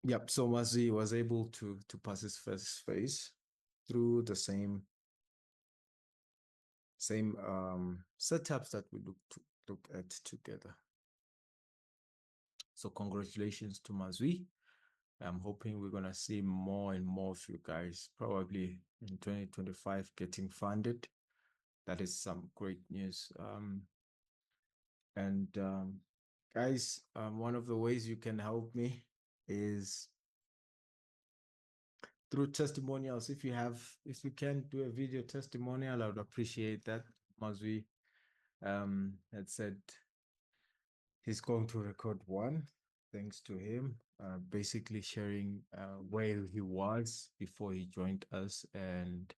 Yep. So Mazi was able to pass his first phase through the same setups that we look at together. So congratulations to Mazui. I'm hoping we're gonna see more and more of you guys probably in 2025 getting funded. That is some great news. And guys, one of the ways you can help me is through testimonials. If you can do a video testimonial, I would appreciate that. Mazui had said he's going to record one, thanks to him, basically sharing where he was before he joined us and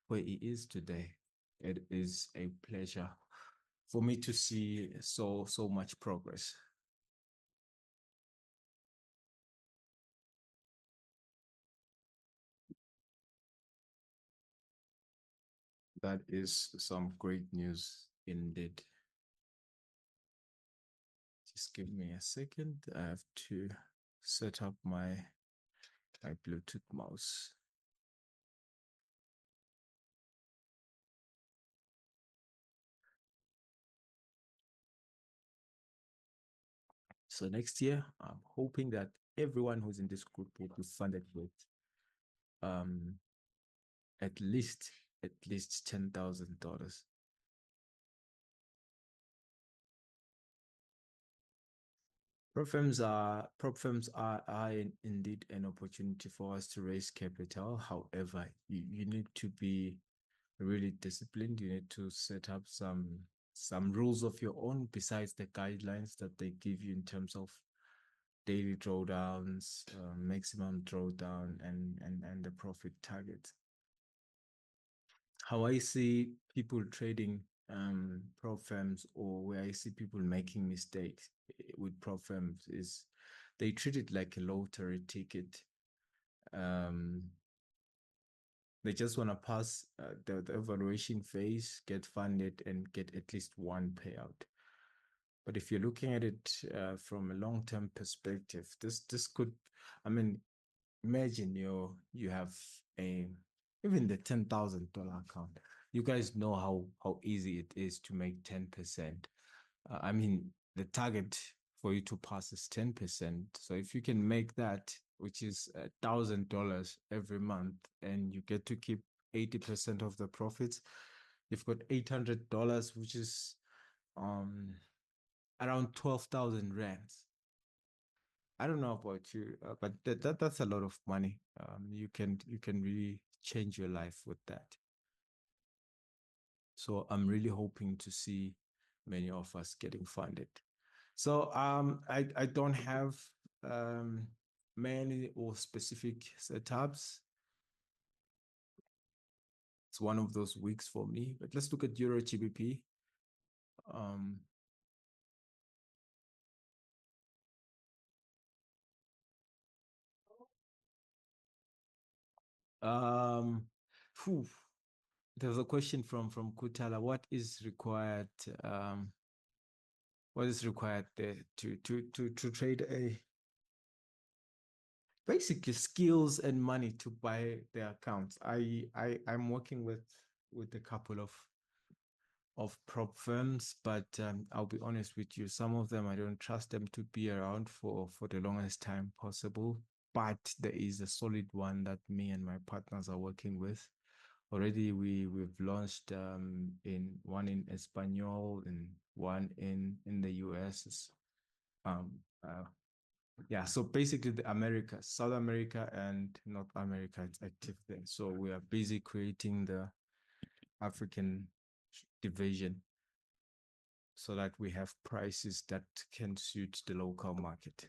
where he is today. It is a pleasure for me to see so much progress. That is some great news indeed. Just give me a second. I have to set up my Bluetooth mouse. So next year, I'm hoping that everyone who's in this group will be funded with um at least $10,000. Prop firms are indeed an opportunity for us to raise capital. However, you need to be really disciplined. You need to set up some rules of your own besides the guidelines that they give you in terms of daily drawdowns, maximum drawdown, and the profit target. How I see people trading prop firms, or where I see people making mistakes with prop firms, is they treat it like a lottery ticket. Um, they just want to pass the evaluation phase, get funded, and get at least one payout. But if you're looking at it from a long-term perspective, this could, I mean, imagine you have a even the $10,000 account. You guys know how easy it is to make 10%. I mean, the target for you to pass is 10%. So if you can make that, which is $1,000 every month, and you get to keep 80% of the profits, you've got $800, which is um around 12,000 rands. I don't know about you, but that's a lot of money. You can really change your life with that. So I'm really hoping to see many of us getting funded. So I don't have um many or specific setups. It's one of those weeks for me. But let's look at Euro GBP. Um, um, phew, there was a question from Kutala. What is required there to trade a basically skills and money to buy the accounts. I'm working with a couple of prop firms, but I'll be honest with you, some of them I don't trust them to be around for the longest time possible. But there is a solid one that me and my partners are working with. Already we've launched in one in Espanol and one in the US. Um, uh, yeah, so basically the Americas, South America and North America, it's active there. So we are busy creating the African division so that we have prices that can suit the local market.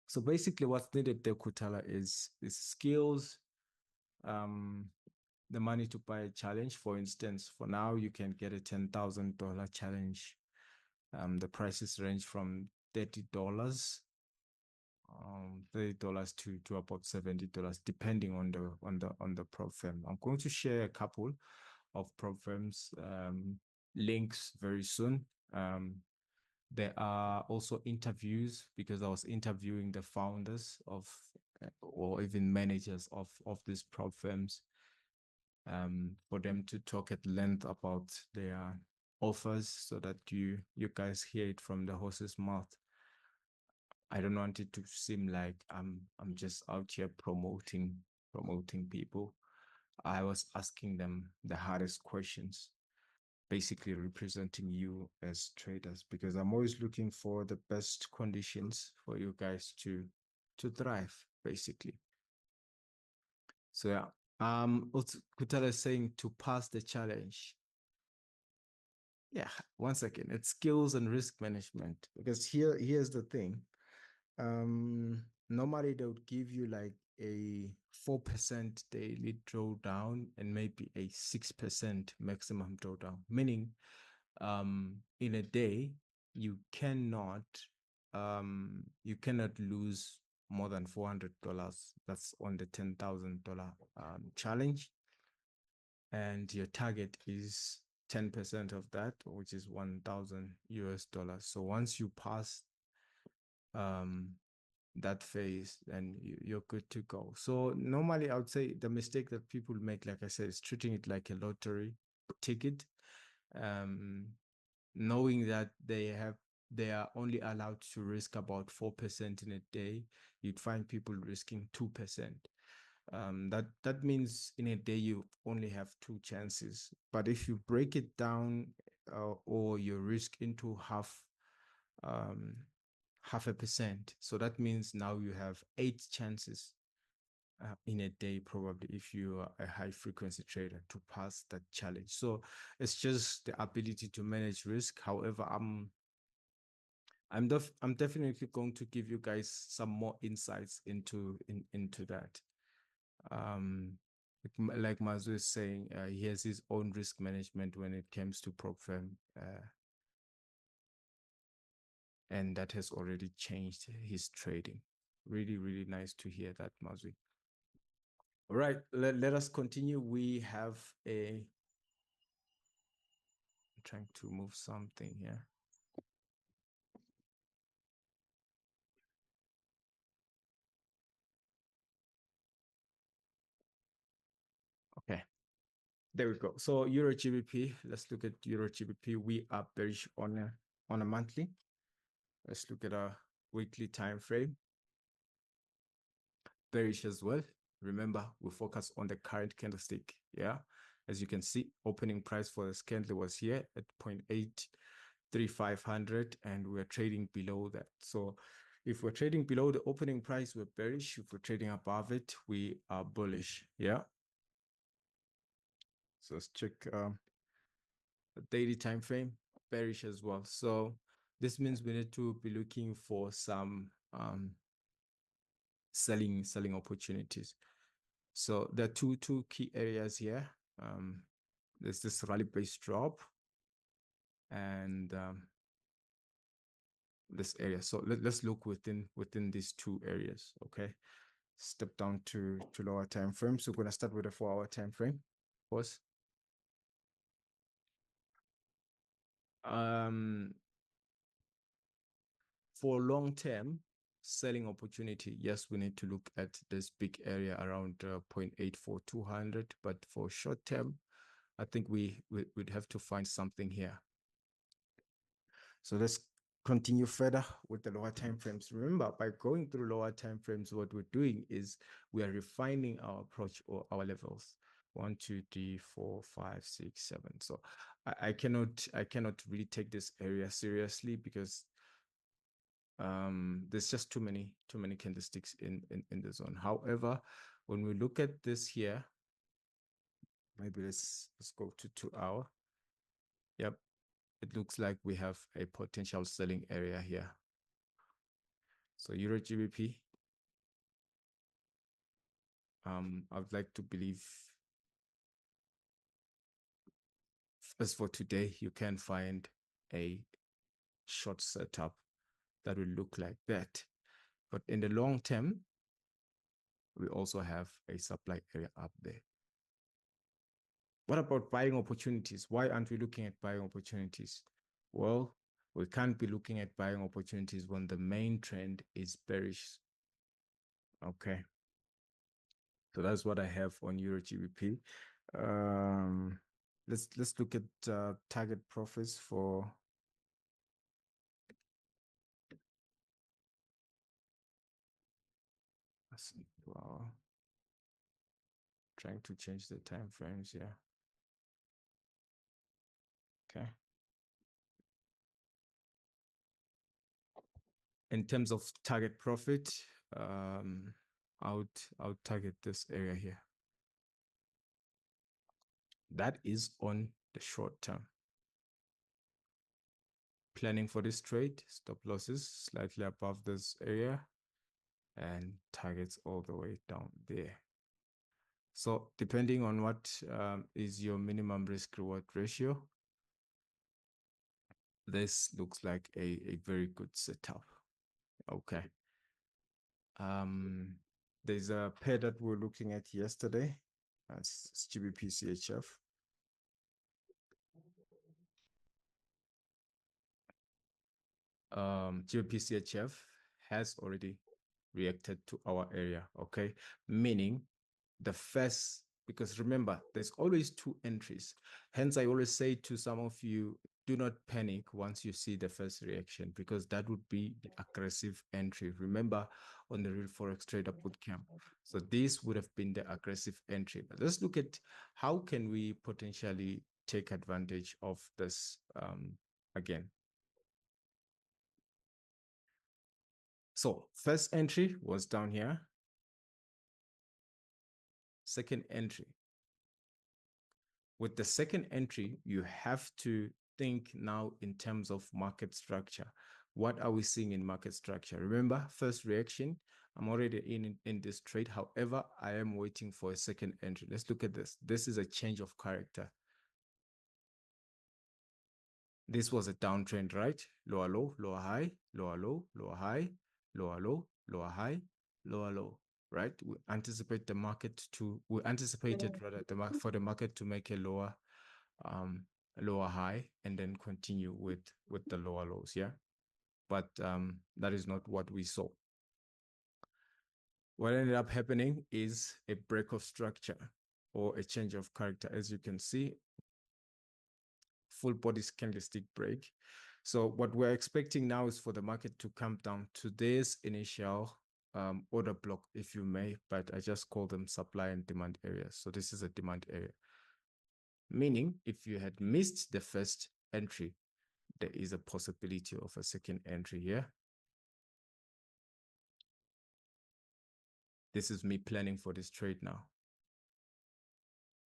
So basically what's needed there, Kutala, is skills, um, the money to buy a challenge. For instance, for now, you can get a $10,000 challenge. The prices range from $30 to about $70, depending on the prop firm. I'm going to share a couple of prop firms links very soon. There are also interviews because I was interviewing the founders of or even managers of these prop firms, for them to talk at length about their offers so that you guys hear it from the horse's mouth. I don't want it to seem like I'm just out here promoting people. I was asking them the hardest questions, basically representing you as traders, because I'm always looking for the best conditions for you guys to thrive, basically. So yeah. Also Kutala is saying to pass the challenge. Yeah, once again, it's skills and risk management. Because here's the thing. Normally they would give you like a 4% daily drawdown and maybe a 6% maximum drawdown, meaning in a day you cannot lose more than $400. That's on the $10,000 challenge, and your target is 10% of that, which is 1,000 US dollars. So once you pass that phase, then you're good to go. So normally I would say the mistake that people make, like I said, is treating it like a lottery ticket, knowing that they are only allowed to risk about 4% in a day. You'd find people risking 2%. That means in a day you only have two chances. But if you break it down, or you risk into um, half a percent, so that means now you have 8 chances in a day, probably, if you are a high frequency trader, to pass that challenge. So it's just the ability to manage risk. However, I'm definitely going to give you guys some more insights into that. Like Mazu is saying, he has his own risk management when it comes to prop firm, and that has already changed his trading. Really, really nice to hear that, Mazu. All right, let us continue. We have I'm trying to move something here. Okay, there we go. So Euro GBP, let's look at Euro GBP. We are bearish on a monthly. Let's look at a weekly time frame. Bearish as well. Remember, we focus on the current candlestick. Yeah, as you can see, opening price for this candle was here at 0.83500, and we're trading below that. So if we're trading below the opening price, we're bearish. If we're trading above it, we are bullish. Yeah. So let's check the daily time frame. Bearish as well. So this means we need to be looking for some selling opportunities. So there are two key areas here. There's this rally based drop and this area. So let's look within these two areas. Okay, step down to lower time frame. So we're gonna start with a 4-hour time frame. Pause. For long term selling opportunity, yes, we need to look at this big area around 0.84200. But for short term, I think we'd have to find something here. So let's continue further with the lower time frames. Remember, by going through lower time frames, what we're doing is we are refining our approach or our levels. 1, 2, 3, 4, 5, 6, 7. So I cannot really take this area seriously because there's just too many candlesticks in the zone. However, when we look at this here, maybe let's go to 2-hour. Yep, it looks like we have a potential selling area here. So Euro GBP, I would like to believe, as for today, you can find a short setup that will look like that. But in the long term, we also have a supply area up there. What about buying opportunities? Why aren't we looking at buying opportunities? Well, We can't be looking at buying opportunities when the main trend is bearish. Okay. So that's what I have on Euro GBP. Um, let's look at target profits for wow, trying to change the time frames. Yeah. Okay. In terms of target profit, um, I would target this area here. That is on the short term. Planning for this trade, stop losses slightly above this area and targets all the way down there. So depending on what is your minimum risk reward ratio, this looks like a very good setup. Okay. Um, there's a pair that we were looking at yesterday. That's GBP CHF. GBP CHF has already reacted to our area. Okay, meaning the first, because remember, there's always two entries. Hence, I always say to some of you, do not panic once you see the first reaction, because that would be the aggressive entry. Remember, on the Real Forex Trader Bootcamp. So this would have been the aggressive entry. But let's look at how can we potentially take advantage of this again. So first entry was down here. Second entry. With the second entry, you have to think now in terms of market structure. What are we seeing in market structure? Remember, first reaction, I'm already in this trade. However, I am waiting for a second entry. Let's look at this. This is a change of character. This was a downtrend, right? Lower low, lower high, lower low, lower high, lower low, lower high, lower low, right? We anticipated rather for the market to make a lower high and then continue with the lower lows. Yeah, but that is not what we saw. What ended up happening is a break of structure or a change of character. As you can see, full body candlestick break. So what we're expecting now is for the market to come down to this initial order block, if you may, but I just call them supply and demand areas. So this is a demand area, meaning if you had missed the first entry, there is a possibility of a second entry here. This is me planning for this trade now.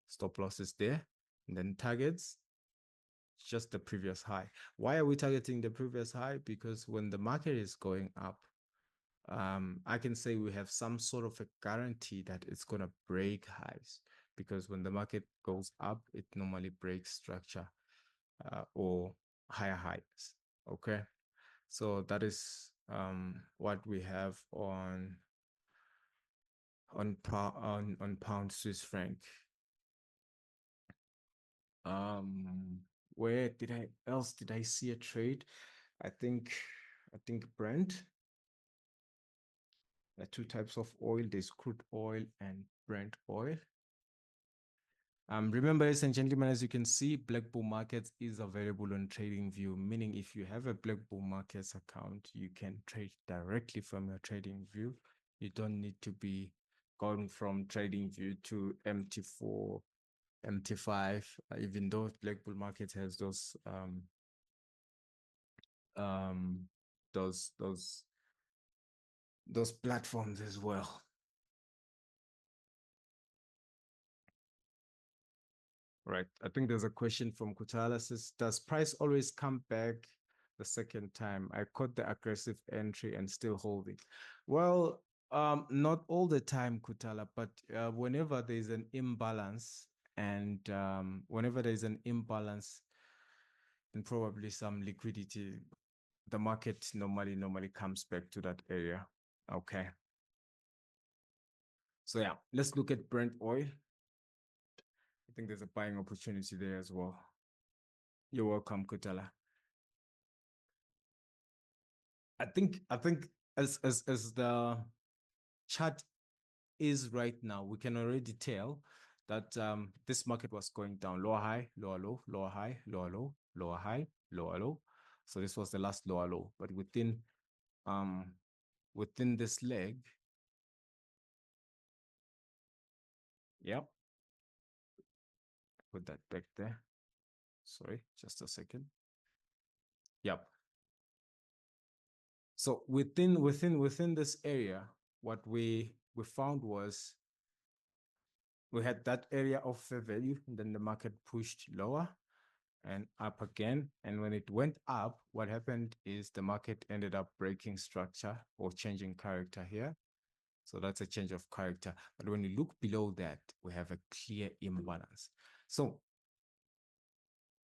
Stop losses there, and then targets just the previous high. Why are we targeting the previous high? Because when the market is going up, I can say we have some sort of a guarantee that it's going to break highs, because when the market goes up, it normally breaks structure or higher highs. Okay, so that is what we have on pound Swiss franc. Where did I see a trade? I think Brent. There are two types of oil. There's crude oil and Brent oil. Remember, ladies and gentlemen, as you can see, Black Bull Markets is available on TradingView, meaning if you have a Black Bull Markets account, you can trade directly from your TradingView. You don't need to be going from TradingView to MT4, MT5, even though Black Bull Market has those those platforms as well. Right. I think there's a question from Kutala says, does price always come back the second time? I caught the aggressive entry and still holding. Well, not all the time, Kutala, but whenever there's an imbalance and whenever there's an imbalance and probably some liquidity, the market normally comes back to that area. Okay. So yeah, let's look at Brent oil. I think there's a buying opportunity there as well. You're welcome, Kutala. I think as the chart is right now, we can already tell that this market was going down, lower high, lower low, lower high, lower low, lower high, lower low. So this was the last lower low, but um within this leg, yep, put that back there. Sorry, just a second. Yep. So within this area, what we found was we had that area of fair value, and then the market pushed lower and up again. And when it went up, what happened is the market ended up breaking structure or changing character here. So that's a change of character. But when you look below that, we have a clear imbalance. So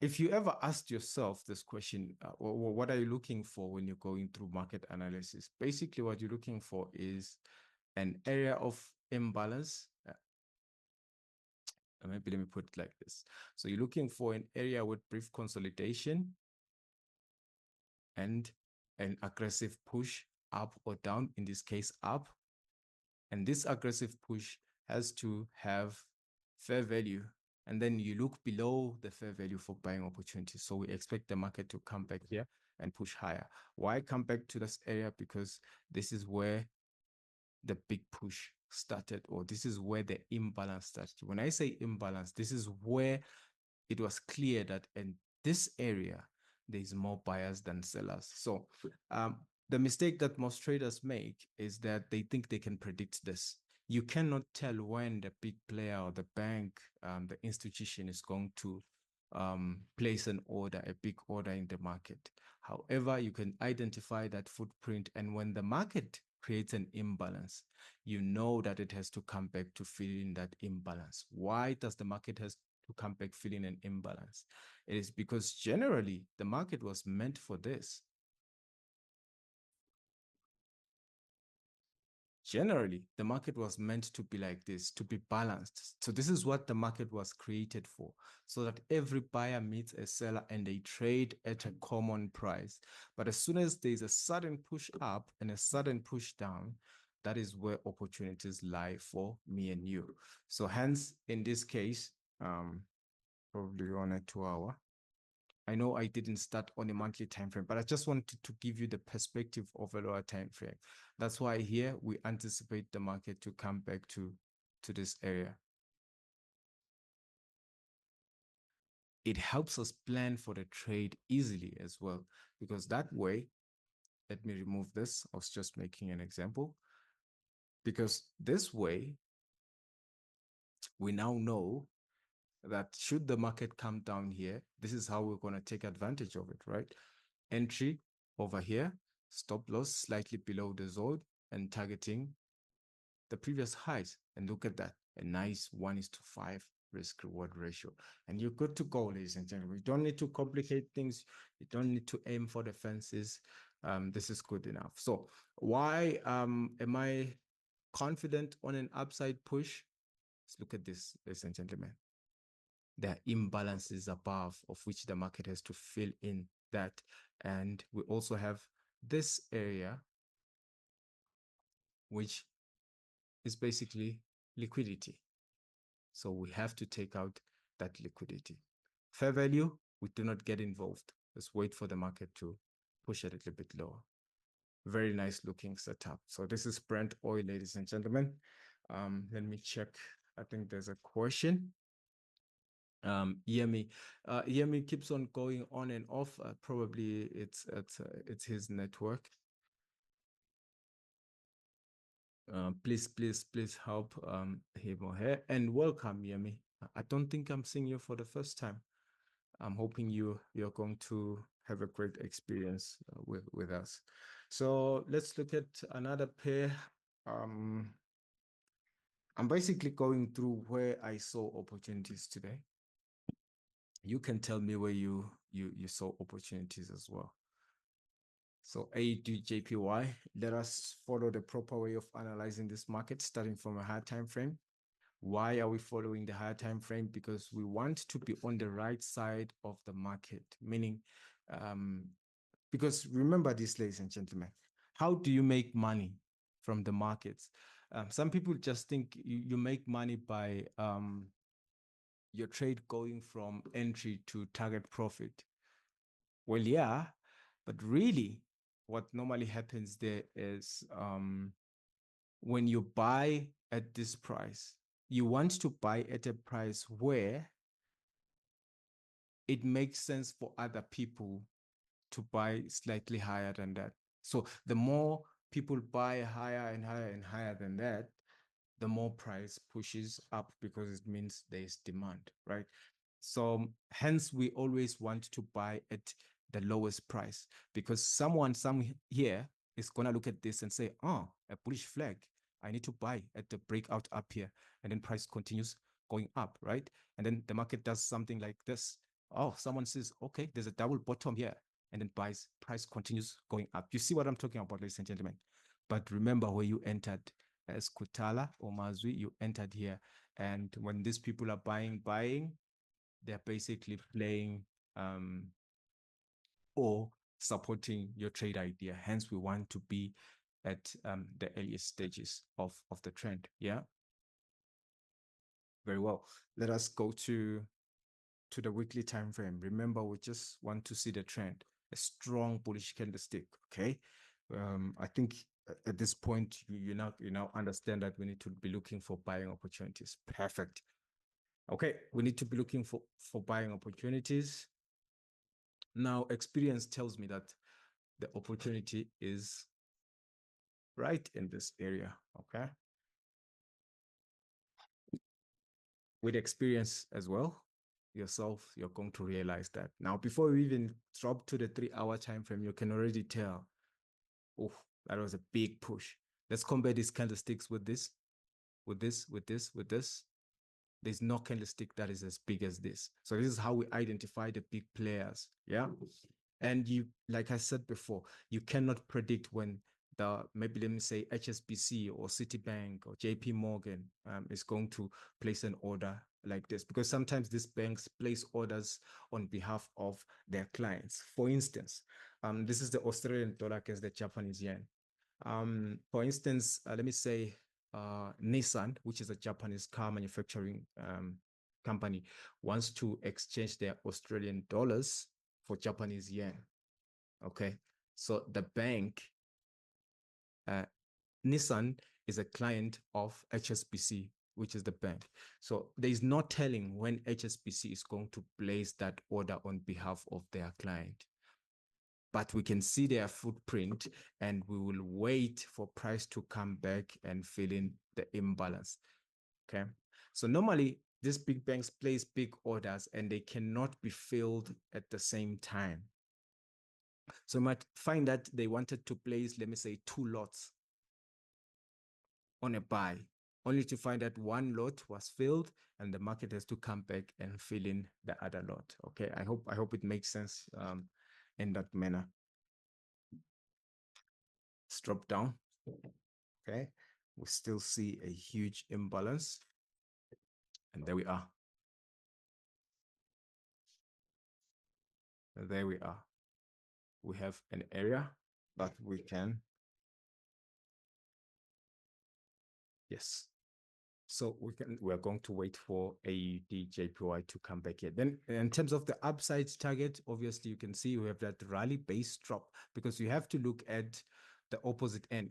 if you ever asked yourself this question, what are you looking for when you're going through market analysis? Basically, what you're looking for is an area of imbalance. Maybe let me put it like this. So you're looking for an area with brief consolidation and an aggressive push up or down, in this case, up. And this aggressive push has to have fair value. And then you look below the fair value for buying opportunities. So we expect the market to come back here and push higher. Why come back to this area? Because this is where the big push started, or this is where the imbalance started. When I say imbalance, this is where it was clear that in this area, there's more buyers than sellers. So the mistake that most traders make is that they think they can predict this. You cannot tell when the big player or the bank, the institution is going to place an order, a big order in the market. However, you can identify that footprint, and when the market creates an imbalance, you know that it has to come back to filling that imbalance. Why does the market has to come back feeling an imbalance? It is because generally the market was meant for this. Generally, the market was meant to be like this, to be balanced. So this is what the market was created for, so that every buyer meets a seller and they trade at a common price. But as soon as there's a sudden push up and a sudden push down, that is where opportunities lie for me and you. So hence, in this case, probably on a 2 hour. I know I didn't start on a monthly time frame, but I just wanted to give you the perspective of a lower time frame. That's why here we anticipate the market to come back to this area. It helps us plan for the trade easily as well, because that way, let me remove this. I was just making an example. Because this way, we now know that should the market come down here, this is how we're going to take advantage of it, right? Entry over here, stop loss slightly below the zone, and targeting the previous highs. And look at that, a nice 1:5 risk reward ratio. And you're good to go, ladies and gentlemen. You don't need to complicate things. You don't need to aim for the fences. This is good enough. So why am I confident on an upside push? Let's look at this, ladies and gentlemen. There are imbalances above of which the market has to fill in that. And we also have this area, which is basically liquidity. So we have to take out that liquidity. Fair value, we do not get involved. Let's wait for the market to push it a little bit lower. Very nice looking setup. So this is Brent oil, ladies and gentlemen. Let me check. I think there's a question. Yemi keeps on going on and off. Probably it's his network. Please help him or her, and welcome, Yemi. I don't think I'm seeing you for the first time. I'm hoping you're going to have a great experience with us. So let's look at another pair. I'm basically going through where I saw opportunities today. You can tell me where you saw opportunities as well. So AUDJPY, let us follow the proper way of analyzing this market, starting from a higher time frame. Why are we following the higher time frame? Because we want to be on the right side of the market, meaning, because remember this, ladies and gentlemen, How do you make money from the markets? Some people just think you make money by your trade going from entry to target profit. Well, yeah, but really, what normally happens there is when you buy at this price, you want to buy at a price where it makes sense for other people to buy slightly higher than that. So the more people buy higher and higher and higher than that, the more price pushes up because it means there's demand, right? So hence we always want to buy at the lowest price because some here is gonna look at this and say, oh, a bullish flag. I need to buy at the breakout up here. And then price continues going up, right? And then the market does something like this. Oh, someone says, okay, there's a double bottom here, and then price continues going up. You see what I'm talking about, ladies and gentlemen? But remember where you entered as Kutala or Mazwi, you entered here. And when these people are buying, they're basically playing or supporting your trade idea. Hence, we want to be at the earliest stages of the trend. Yeah. Very well. Let us go to the weekly time frame. Remember, we just want to see the trend, a strong bullish candlestick. Okay. I think at this point you now understand that we need to be looking for buying opportunities. Perfect. Okay, we need to be looking for buying opportunities. Now, experience tells me that the opportunity is right in this area. Okay. With experience as well, yourself, you're going to realize that. Now, before we even drop to the 3-hour time frame, you can already tell, oh, that was a big push. Let's compare these candlesticks with this, with this, with this, with this. There's no candlestick that is as big as this. So this is how we identify the big players. Yeah. And you, like I said before, you cannot predict when maybe let me say HSBC or Citibank or JP Morgan is going to place an order like this, because sometimes these banks place orders on behalf of their clients. For instance, this is the Australian dollar against the Japanese yen. For instance, let me say Nissan, which is a Japanese car manufacturing company, wants to exchange their Australian dollars for Japanese yen. Okay, so the bank, Nissan is a client of HSBC, which is the bank. So there is no telling when HSBC is going to place that order on behalf of their client. But we can see their footprint and we will wait for price to come back and fill in the imbalance. Okay. So normally these big banks place big orders and they cannot be filled at the same time. So you might find that they wanted to place, let me say, 2 lots on a buy, only to find that 1 lot was filled and the market has to come back and fill in the other lot. Okay. I hope it makes sense in that manner. Let's drop down. Okay. We still see a huge imbalance. And there we are. There we are. We have an area that we can. Yes. So we're going to wait for AUD JPY to come back here. Then in terms of the upside target, obviously you can see we have that rally base drop, because you have to look at the opposite end.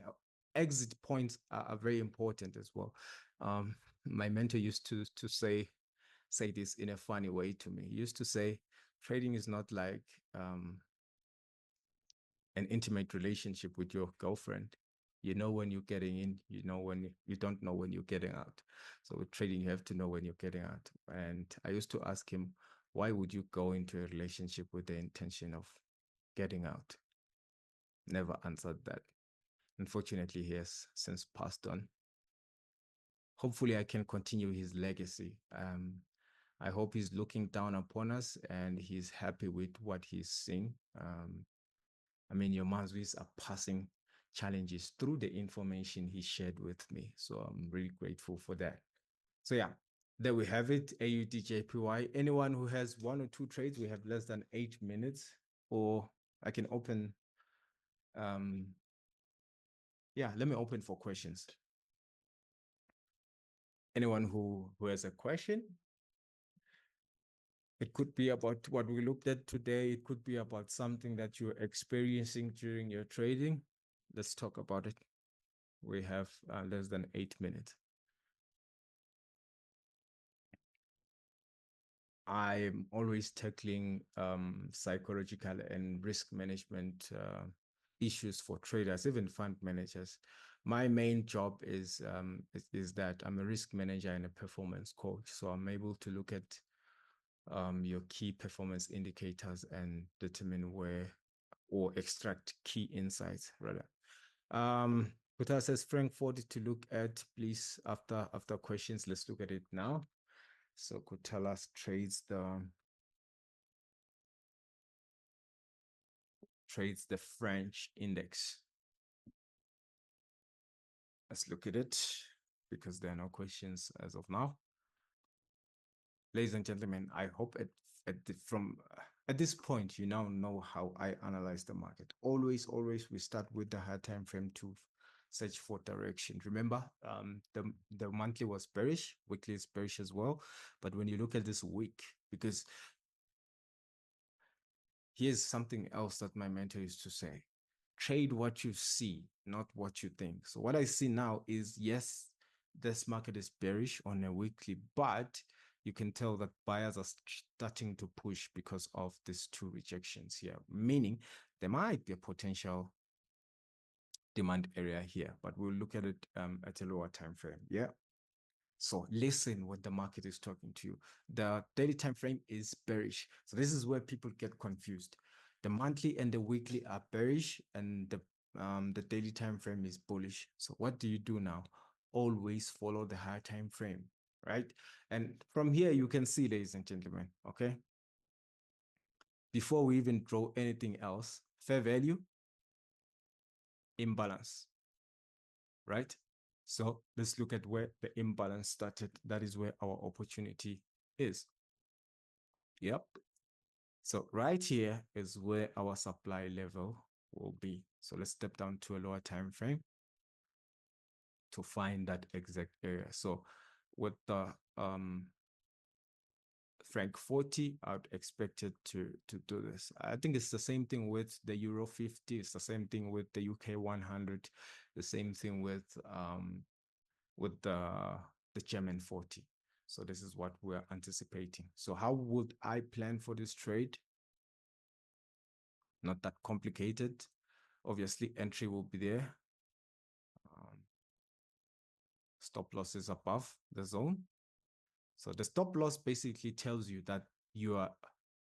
Exit points are very important as well. My mentor used to say this in a funny way to me. He used to say, trading is not like an intimate relationship with your girlfriend. You know when you're getting in, you know when you don't know when you're getting out. So with trading, you have to know when you're getting out. And I used to ask him, why would you go into a relationship with the intention of getting out? Never answered that. Unfortunately, he has since passed on. Hopefully, I can continue his legacy. I hope he's looking down upon us and he's happy with what he's seeing. I mean, your Mazwis are passing challenges through the information he shared with me. So I'm really grateful for that. So yeah, there we have it, AUD JPY. Anyone who has 1 or 2 trades, we have less than 8 minutes, or I can open Yeah, let me open for questions. Anyone who has a question? It could be about what we looked at today. It could be about something that you're experiencing during your trading. Let's talk about it. We have less than 8 minutes. I'm always tackling psychological and risk management issues for traders, even fund managers. My main job is that I'm a risk manager and a performance coach. So I'm able to look at your key performance indicators and determine where or extract key insights rather. With us as Frank 40 to look at, please, after questions, let's look at it now. So could tell us trades the French index. Let's look at it because there are no questions as of now. Ladies and gentlemen, I hope at this point you now know how I analyze the market. Always we start with the high time frame to search for direction. Remember, the monthly was bearish, weekly is bearish as well. But when you look at this week, because here's something else that my mentor used to say: trade what you see, not what you think. So what I see now is, yes, this market is bearish on a weekly, but you can tell that buyers are starting to push because of these two rejections here, meaning there might be a potential demand area here, but we'll look at it at a lower time frame. Yeah. So listen what the market is talking to you. The daily time frame is bearish. So this is where people get confused. The monthly and the weekly are bearish, and the daily time frame is bullish. So what do you do now? Always follow the higher time frame, right? And from here you can see, ladies and gentlemen, okay? Before we even draw anything else, fair value, imbalance, right? So let's look at where the imbalance started. That is where our opportunity is. Yep. So right here is where our supply level will be. So let's step down to a lower time frame to find that exact area. So with the Frank 40, I'd expect it to do this. I think it's the same thing with the Euro 50. It's the same thing with the UK 100. The same thing with the German 40. So this is what we're anticipating. So how would I plan for this trade? Not that complicated. Obviously, entry will be there. Stop loss is above the zone. So the stop loss basically tells you that you are,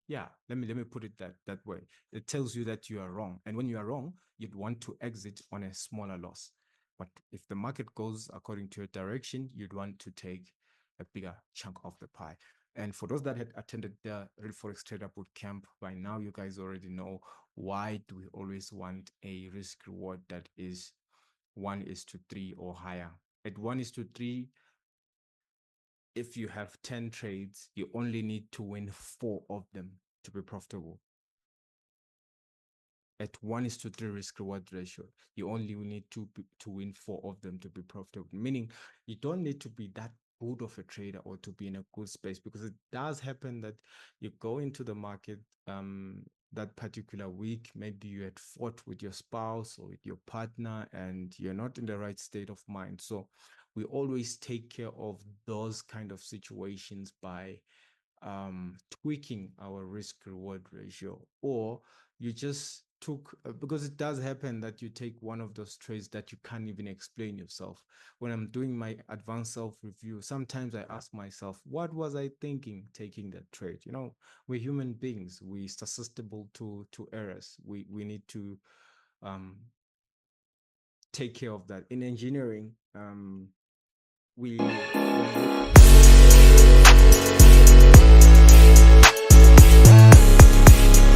yeah, let me put it that way. It tells you that you are wrong. And when you are wrong, you'd want to exit on a smaller loss. But if the market goes according to your direction, you'd want to take a bigger chunk of the pie. And for those that had attended the Real Forex Trader Bootcamp, by now you guys already know why do we always want a risk reward that is 1:3 or higher. At 1:3, if you have 10 trades, you only need to win 4 of them to be profitable. At 1:3 risk reward ratio, you only need to win 4 of them to be profitable, meaning you don't need to be that good of a trader or to be in a good space, because it does happen that you go into the market that particular week, maybe you had fought with your spouse or with your partner and you're not in the right state of mind. So we always take care of those kind of situations by tweaking our risk reward ratio, or you just took because it does happen that you take one of those trades that you can't even explain yourself. When I'm doing my advanced self-review, sometimes I ask myself, what was I thinking taking that trade? We're human beings, we're susceptible to errors. We need to take care of that. In engineering, we